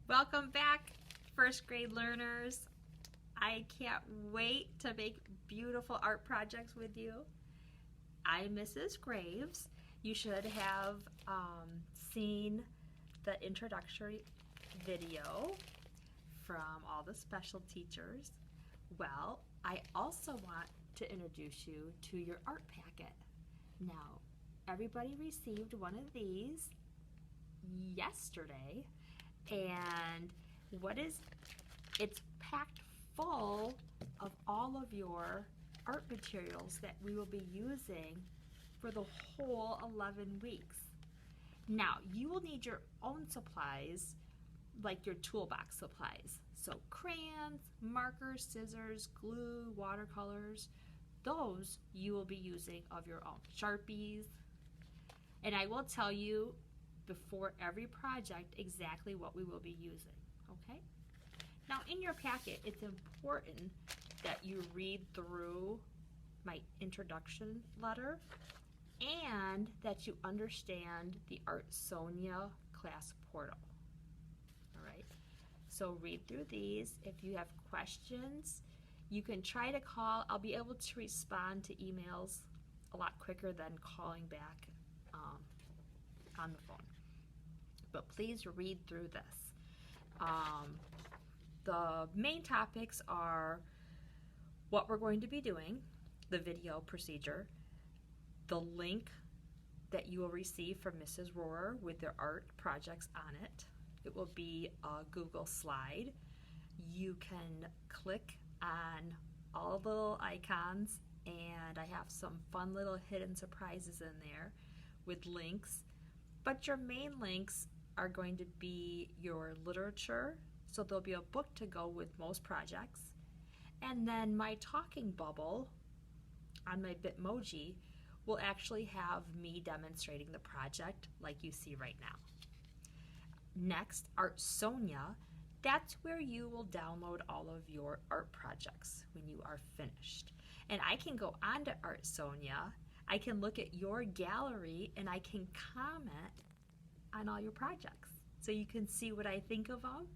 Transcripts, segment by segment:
Welcome back, first grade learners. I can't wait to make beautiful art projects with you. I'm Mrs. Graves. You should have seen the introductory video from all the special teachers. Well, I also want to introduce you to your art packet. Now, everybody received one of these yesterday, and it's packed full of all of your art materials that we will be using for the whole 11 weeks. Now, you will need your own supplies, like your toolbox supplies. So crayons, markers, scissors, glue, watercolors, those you will be using of your own. Sharpies. And I will tell you before every project exactly what we will be using, okay? Now in your packet, it's important that you read through my introduction letter and that you understand the Art Sonia class portal. All right, so read through these. If you have questions, you can try to call. I'll be able to respond to emails a lot quicker than calling back on the phone. But please read through this. The main topics are what we're going to be doing, the video procedure, the link that you will receive from Mrs. Rohrer with their art projects on it. It will be a Google slide. You can click on all the little icons, and I have some fun little hidden surprises in there with links. But your main links are going to be your literature, so there'll be a book to go with most projects, and then my talking bubble on my Bitmoji will actually have me demonstrating the project like you see right now. Next, Art Sonia, that's where you will download all of your art projects when you are finished. And I can go on to Art Sonia, I can look at your gallery, and I can comment on all your projects. So you can see what I think of them,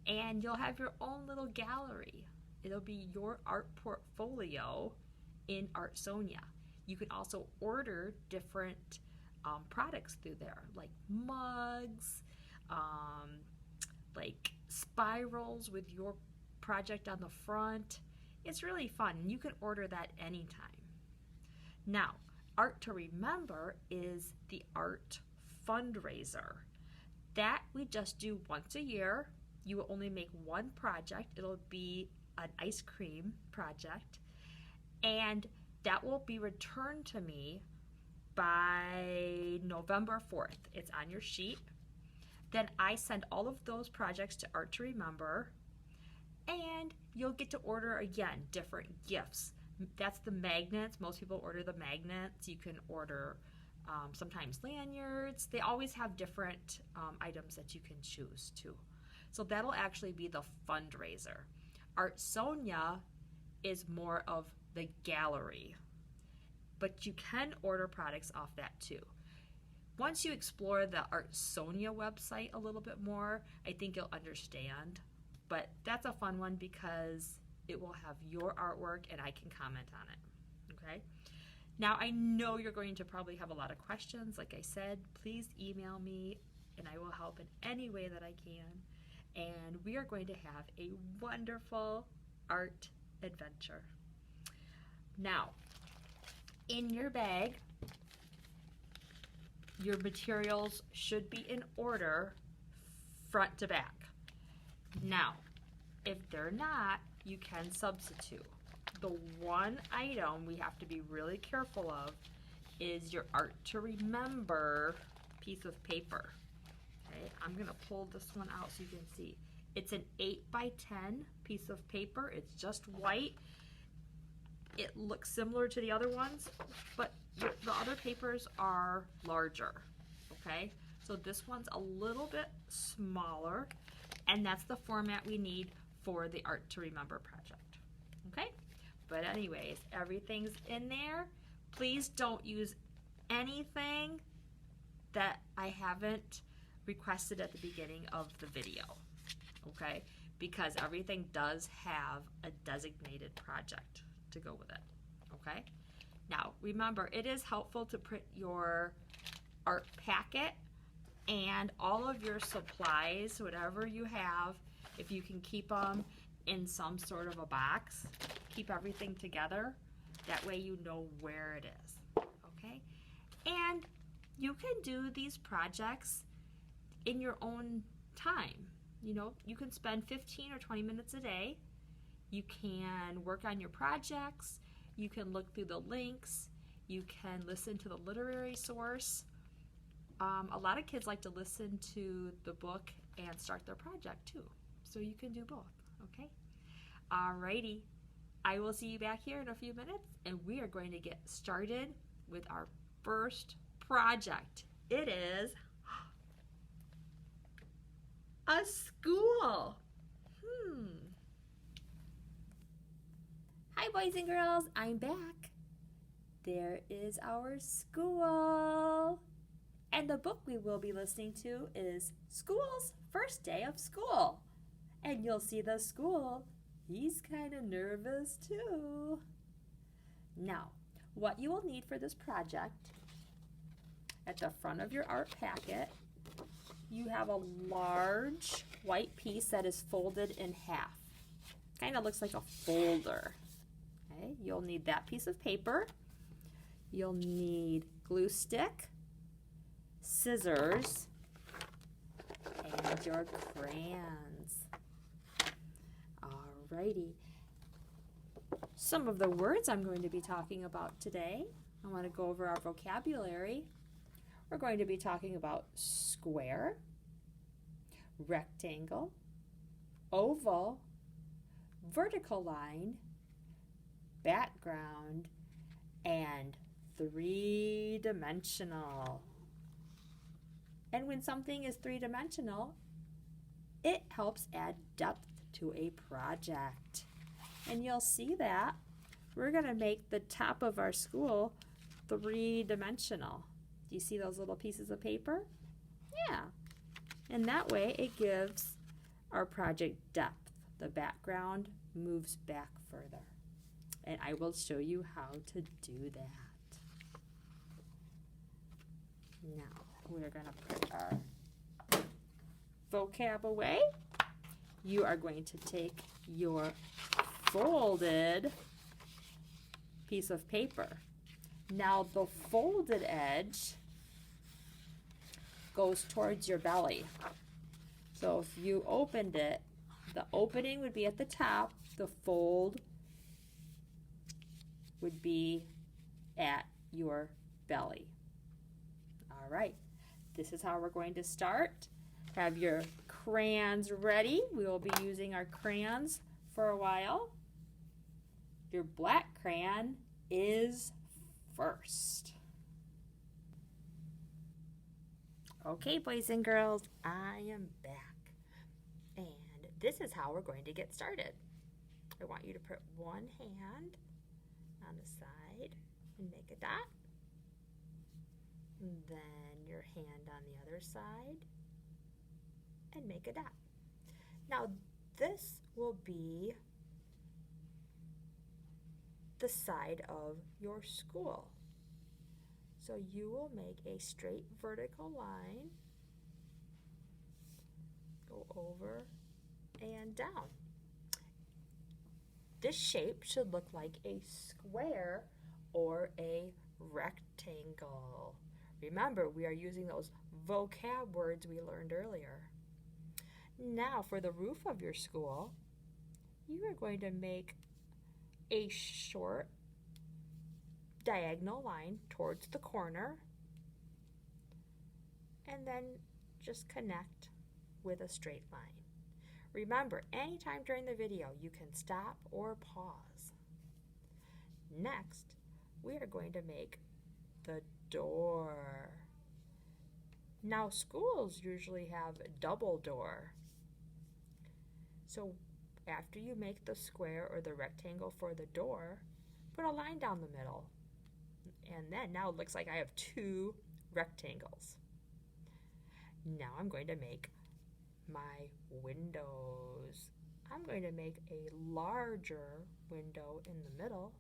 and you'll have your own little gallery. It'll be your art portfolio in Art Sonia. You can also order different products through there, like mugs, like spirals with your project on the front. It's really fun. You can order that anytime. Now, Art to Remember is the art fundraiser. That we just do once a year. You will only make one project. It'll be an ice cream project, and that will be returned to me by November 4th. It's on your sheet. Then I send all of those projects to Art to Remember, and you'll get to order again different gifts. That's the magnets. Most people order the magnets. You can order sometimes lanyards. They always have different items that you can choose too. So that'll actually be the fundraiser. Art Sonia is more of the gallery, but you can order products off that too. Once you explore the Art Sonia website a little bit more, I think you'll understand. But that's a fun one because it will have your artwork and I can comment on it, okay? Now, I know you're going to probably have a lot of questions. Like I said, please email me and I will help in any way that I can. And we are going to have a wonderful art adventure. Now, in your bag, your materials should be in order front to back. Now, if they're not, you can substitute. The one item we have to be really careful of is your Art to Remember piece of paper. Okay, I'm going to pull this one out so you can see. It's an 8x10 piece of paper. It's just white. It looks similar to the other ones, but the other papers are larger. Okay, so this one's a little bit smaller, and that's the format we need for the Art to Remember project. Okay, but anyways, everything's in there. Please don't use anything that I haven't requested at the beginning of the video. okay? Because everything does have a designated project to go with it, okay? Now, remember, it is helpful to print your art packet and all of your supplies, whatever you have, if you can keep them in some sort of a box, keep everything together. That way you know where it is, okay? And you can do these projects in your own time. You know, you can spend 15 or 20 minutes a day. You can work on your projects. You can look through the links. You can listen to the literary source. A lot of kids like to listen to the book and start their project too. So you can do both, okay? Alrighty. I will see you back here in a few minutes, and we are going to get started with our first project. It is a school. Hi, boys and girls. I'm back. There is our school. And the book we will be listening to is School's First Day of School. And you'll see the school. He's kind of nervous too. Now, what you will need for this project, at the front of your art packet, you have a large white piece that is folded in half. Kind of looks like a folder. Okay, you'll need that piece of paper. You'll need glue stick, scissors, and your crayons. Alrighty. Some of the words I'm going to be talking about today, I want to go over our vocabulary. We're going to be talking about square, rectangle, oval, vertical line, background, and three-dimensional. And when something is three-dimensional, it helps add depth to a project. And you'll see that we're going to make the top of our school three-dimensional. Do you see those little pieces of paper? Yeah. And that way it gives our project depth. The background moves back further. And I will show you how to do that. Now, we're going to put our vocab away. You are going to take your folded piece of paper. Now, the folded edge goes towards your belly. So if you opened it, the opening would be at the top, the fold would be at your belly. All right, this is how we're going to start. Have your crayons ready. We will be using our crayons for a while. Your black crayon is first. Okay, boys and girls, I am back. And this is how we're going to get started. I want you to put one hand on the side and make a dot. And then your hand on the other side and make a dot. Now this will be the side of your school. So you will make a straight vertical line, go over and down. This shape should look like a square or a rectangle. Remember, we are using those vocab words we learned earlier. Now, for the roof of your school, you are going to make a short diagonal line towards the corner and then just connect with a straight line. Remember, anytime during the video, you can stop or pause. Next, we are going to make the door. Now, schools usually have a double door. So after you make the square or the rectangle for the door, put a line down the middle. And then now it looks like I have two rectangles. Now I'm going to make my windows. I'm going to make a larger window in the middle,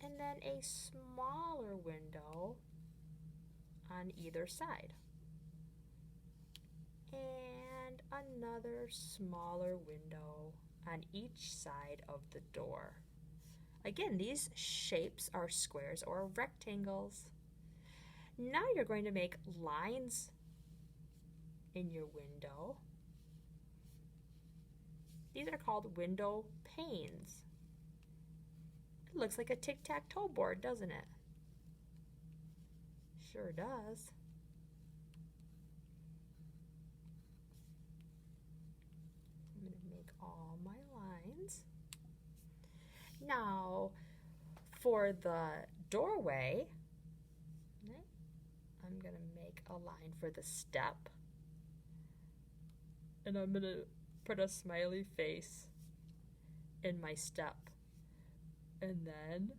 and then a smaller window on either side, and another smaller window on each side of the door. Again, these shapes are squares or rectangles. Now you're going to make lines in your window. These are called window panes. It looks like a tic-tac-toe board, doesn't it? Sure does. I'm going to make all my lines. Now, for the doorway, I'm going to make a line for the step. And I'm going to put a smiley face in my step. And then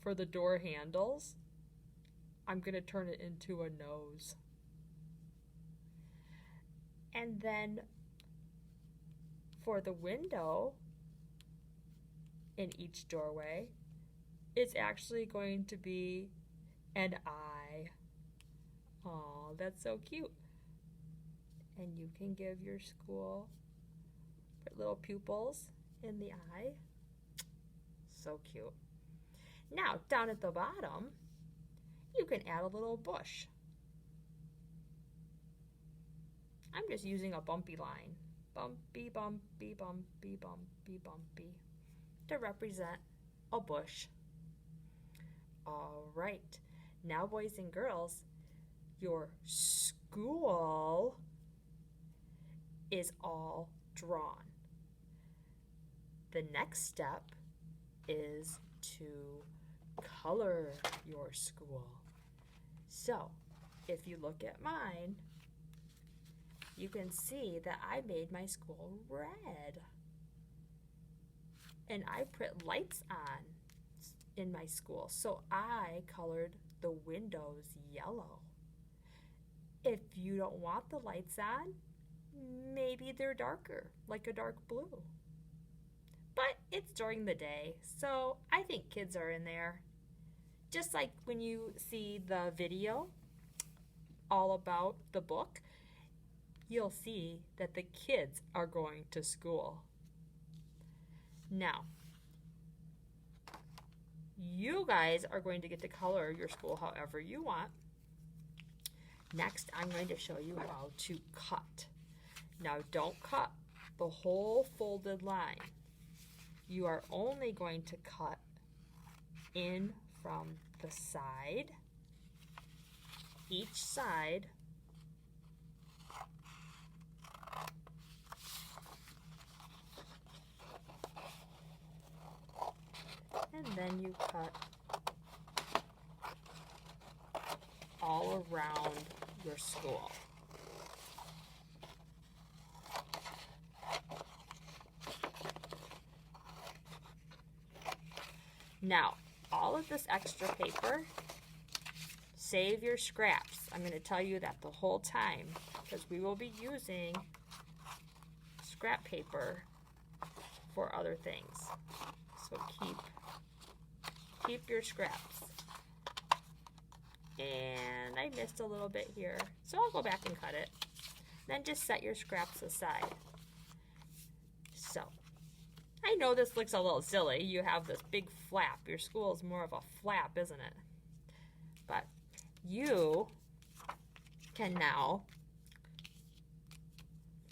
for the door handles, I'm going to turn it into a nose. And then for the window in each doorway, it's actually going to be an eye. Oh, that's so cute. And you can give your school little pupils in the eye. So cute. Now, down at the bottom, you can add a little bush. I'm just using a bumpy line. Bumpy, bumpy, bumpy, bumpy, bumpy, to represent a bush. All right. Now, boys and girls, your school is all drawn. The next step is to color your school. So, if you look at mine, you can see that I made my school red. And I put lights on in my school, so I colored the windows yellow. If you don't want the lights on, maybe they're darker, like a dark blue. But it's during the day, so I think kids are in there. Just like when you see the video all about the book, you'll see that the kids are going to school. Now, you guys are going to get to color your school however you want. Next, I'm going to show you how to cut. Now, don't cut the whole folded line. You are only going to cut in from the side, each side, and then you cut all around your school. Now, all of this extra paper, save your scraps. I'm going to tell you that the whole time because we will be using scrap paper for other things. So keep your scraps. And I missed a little bit here, so I'll go back and cut it. Then just set your scraps aside. So, I know this looks a little silly. You have this big flap. Your school is more of a flap, isn't it? But you can now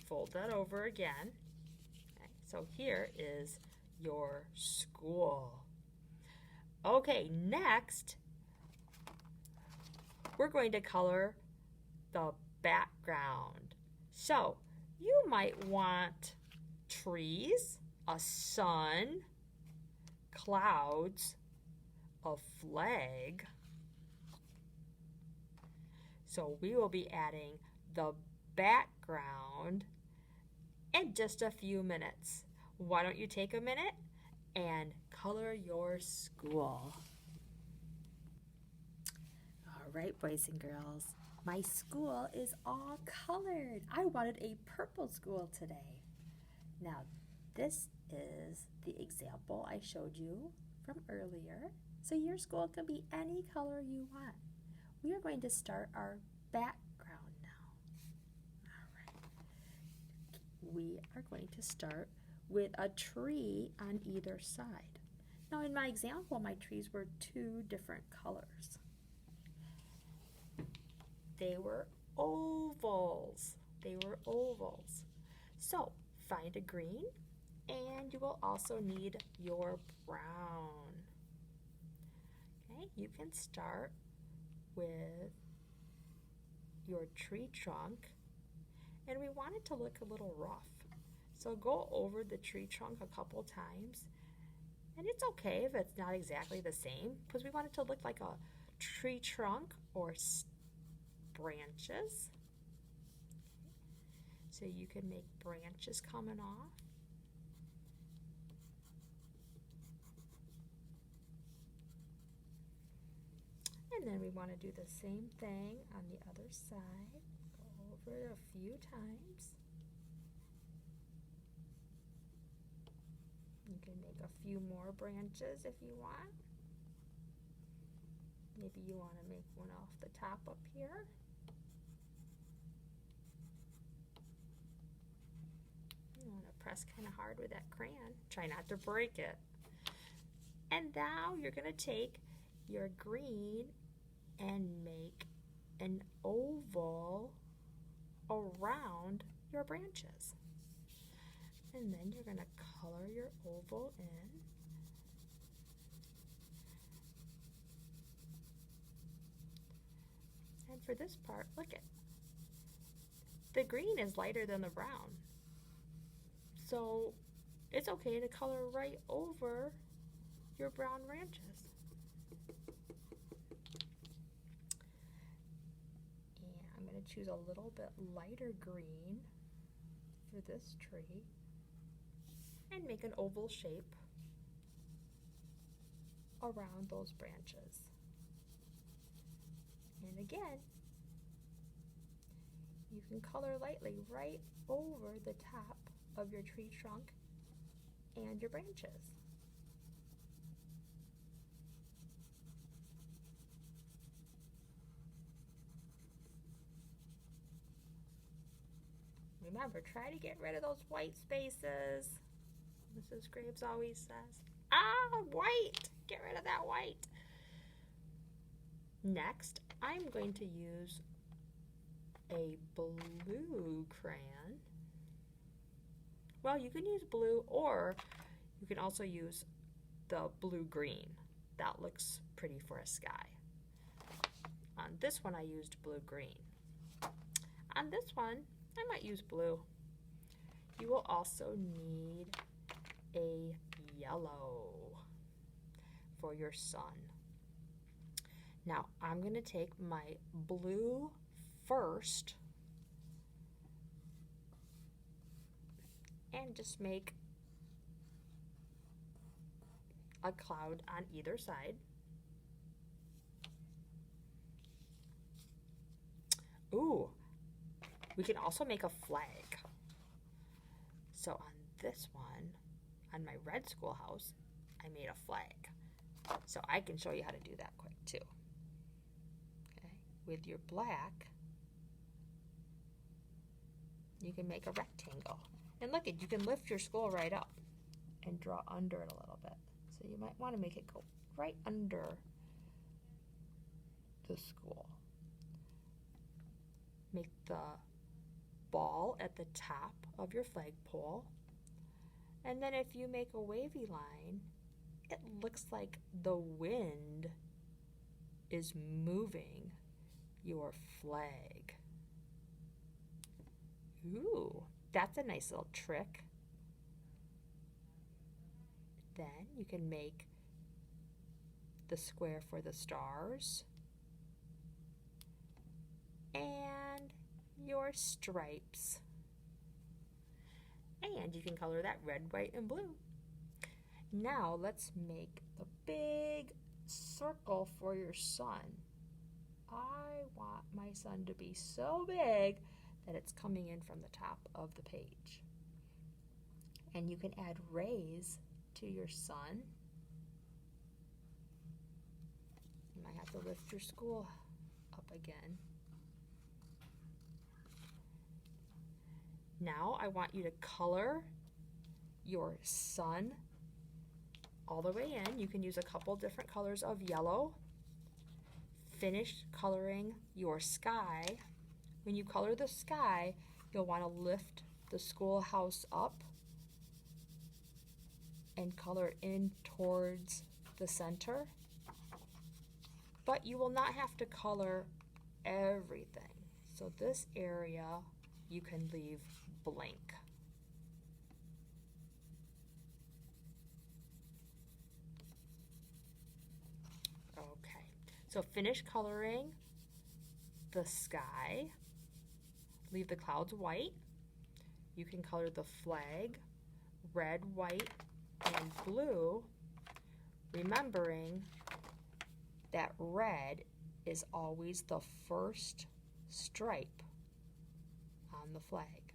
fold that over again. Okay, so here is your school. Okay, next, we're going to color the background. So you might want trees, a sun, clouds, a flag. So we will be adding the background in just a few minutes. Why don't you take a minute and color your school? All All right, boys and girls, my school is all colored. I wanted a purple school today. Now, this is the example I showed you from earlier. So your school can be any color you want. We are going to start our background now. All right. We are going to start with a tree on either side. Now, in my example, my trees were two different colors. They were ovals. They were ovals. So, find a green, and you will also need your brown. Okay, you can start with your tree trunk, and we want it to look a little rough. So go over the tree trunk a couple times, and it's okay if it's not exactly the same, because we want it to look like a tree trunk or branches. So you can make branches coming off. And then we want to do the same thing on the other side. Go over it a few times. You can make a few more branches if you want. Maybe you want to make one off the top up here. You want to press kind of hard with that crayon. Try not to break it. And now you're going to take your green and make an oval around your branches. And then you're going to color your oval in. And for this part, look at the green is lighter than the brown. So it's okay to color right over your brown branches. And I'm going to choose a little bit lighter green for this tree and make an oval shape around those branches. And again, you can color lightly right over the top of your tree trunk and your branches. Remember, try to get rid of those white spaces. Mrs. Graves always says, white! Get rid of that white. Next, I'm going to use a blue crayon. Well, you can use blue, or you can also use the blue-green. That looks pretty for a sky. On this one, I used blue-green. On this one, I might use blue. You will also need a yellow for your sun. Now, I'm going to take my blue first and just make a cloud on either side. Ooh, we can also make a flag. So on this one, on my red schoolhouse, I made a flag. So I can show you how to do that quick too. Okay, with your black, you can make a rectangle. And look, you can lift your school right up and draw under it a little bit. So you might want to make it go right under the school. Make the ball at the top of your flagpole. And then if you make a wavy line, it looks like the wind is moving your flag. Ooh, that's a nice little trick. Then you can make the square for the stars and your stripes. And you can color that red, white, and blue. Now let's make the big circle for your sun. my sun to be so big that it's coming in from the top of the page. And you can add rays to your sun. You might have to lift your school up again. Now I want you to color your sun all the way in. You can use a couple different colors of yellow. Finish coloring your sky. When you color the sky, you'll want to lift the schoolhouse up and color in towards the center. But you will not have to color everything. So this area you can leave blank. Okay, so finish coloring the sky. Leave the clouds white. You can color the flag red, white, and blue, remembering that red is always the first stripe on the flag.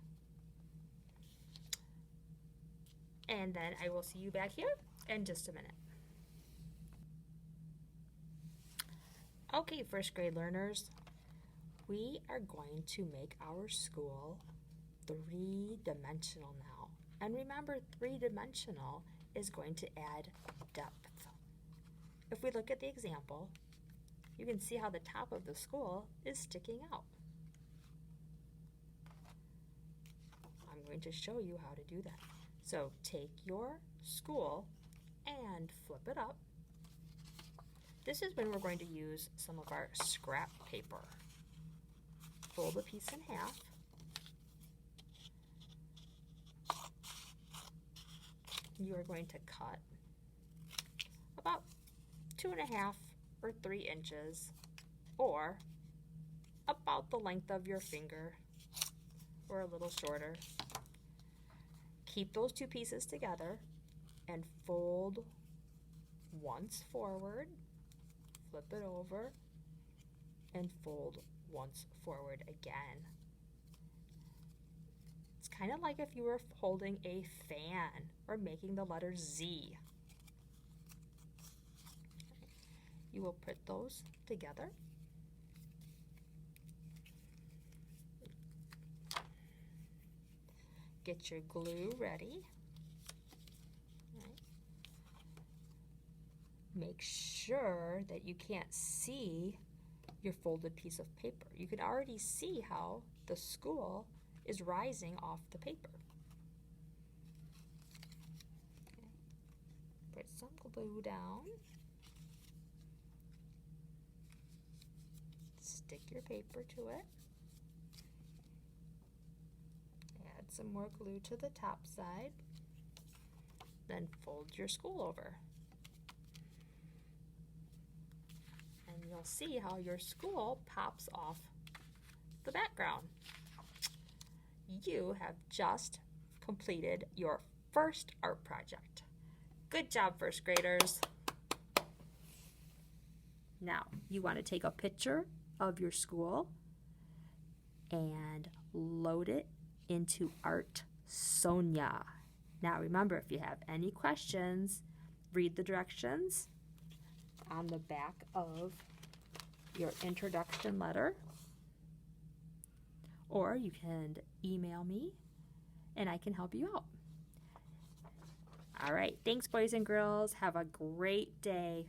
And then I will see you back here in just a minute. Okay, first grade learners, we are going to make our school three-dimensional now. And remember, three-dimensional is going to add depth. If we look at the example, you can see how the top of the school is sticking out. I'm going to show you how to do that. So take your school and flip it up. This is when we're going to use some of our scrap paper. Fold a piece in half. You are going to cut about 2.5 or 3 inches, or about the length of your finger, or a little shorter. Keep those two pieces together and fold once forward, flip it over, and fold once forward again. It's kind of like if you were holding a fan or making the letter Z. You will put those together. Get your glue ready. Right. Make sure that you can't see your folded piece of paper. You can already see how the school is rising off the paper. Okay. Put some glue down. Stick your paper to it. Add some more glue to the top side. Then fold your school over. And you'll see how your school pops off the background. You have just completed your first art project. Good job, first graders. Now, you want to take a picture of your school and load it into Art Sonia. Now remember, if you have any questions, read the directions on the back of your introduction letter, or you can email me and I can help you out. All right, thanks boys and girls. Have a great day.